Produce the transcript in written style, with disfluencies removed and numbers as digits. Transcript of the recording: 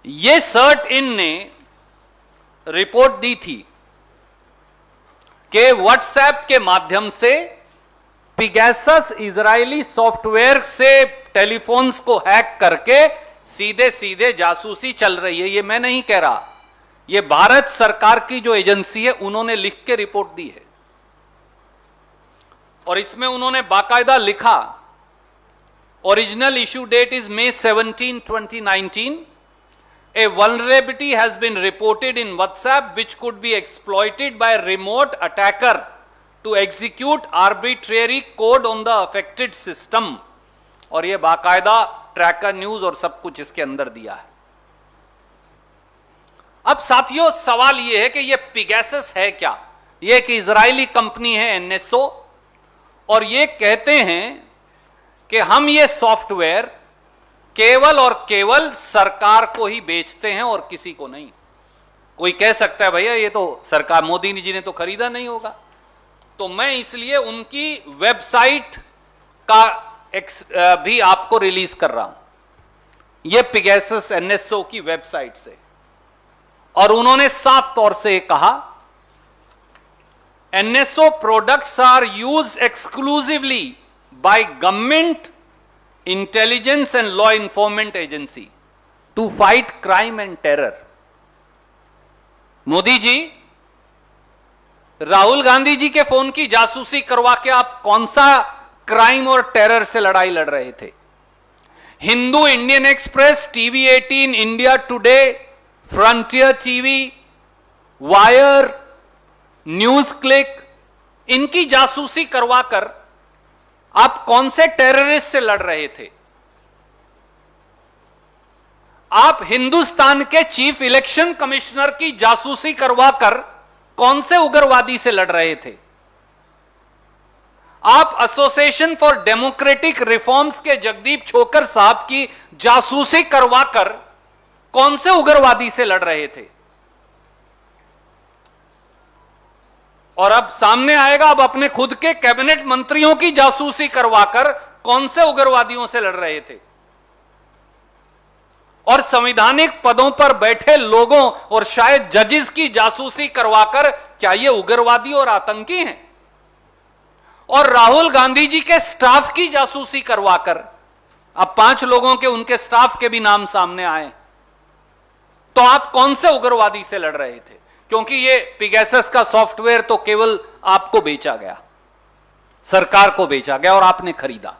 ये CERT In ने report दी थी कि व्हाट्सएप के माध्यम से पिगैसस इजरायली सॉफ्टवेयर से टेलीफोन्स को हैक करके सीधे सीधे जासूसी चल रही है। ये मैं नहीं कह रहा, ये भारत सरकार की जो एजेंसी है उन्होंने लिख के रिपोर्ट दी है और इसमें उन्होंने बाकायदा लिखा, original issue date is May 17, 2019. A vulnerability has been reported in WhatsApp which could be exploited by a remote attacker to execute arbitrary code on the affected system. और ये बाकायदा ट्रैकर न्यूज और सब कुछ इसके अंदर दिया है। अब साथियों सवाल ये है कि ये पिगैसस है क्या? ये एक इजरायली कंपनी है NSO और ये कहते हैं कि हम ये सॉफ्टवेयर केवल और केवल सरकार को ही बेचते हैं और किसी को नहीं। कोई कह सकता है भैया ये तो सरकार मोदी जी ने तो खरीदा नहीं होगा, तो मैं इसलिए उनकी वेबसाइट का भी आपको रिलीज कर रहा हूं, ये पिगैसस NSO की वेबसाइट से। और उन्होंने साफ तौर से कहा NSO products are used exclusively by government, intelligence and law enforcement agency to fight crime and terror. Modi ji Rahul Gandhi ji के फोन की जासूसी करवा के आप कौन सा क्राइम और टेरर से लड़ाई लड़ रहे थे? Hindu, Indian express, TV 18, India today, frontier TV, wire, news click, इनकी जासूसी करवाकर आप कौन से टेररिस्ट से लड़ रहे थे? आप हिंदुस्तान के चीफ इलेक्शन कमिश्नर की जासूसी करवाकर कौन से उग्रवादी से लड़ रहे थे? आप एसोसिएशन फॉर डेमोक्रेटिक रिफॉर्म्स के जगदीप छोकर साहब की जासूसी करवाकर कौन से उग्रवादी से लड़ रहे थे? और अब सामने आएगा अब अपने खुद के कैबिनेट मंत्रियों की जासूसी करवाकर कौन से उग्रवादियों से लड़ रहे थे? और संवैधानिक पदों पर बैठे लोगों और शायद जजेस की जासूसी करवाकर क्या ये उग्रवादी और आतंकी हैं? और राहुल गांधी जी के स्टाफ की जासूसी करवाकर अब 5 लोगों के उनके स्टाफ के भी नाम सामने आए, तो आप कौन से उग्रवादी से लड़ रहे थे? क्योंकि ये पिगैसस का सॉफ्टवेयर तो केवल आपको बेचा गया, सरकार को बेचा गया और आपने खरीदा।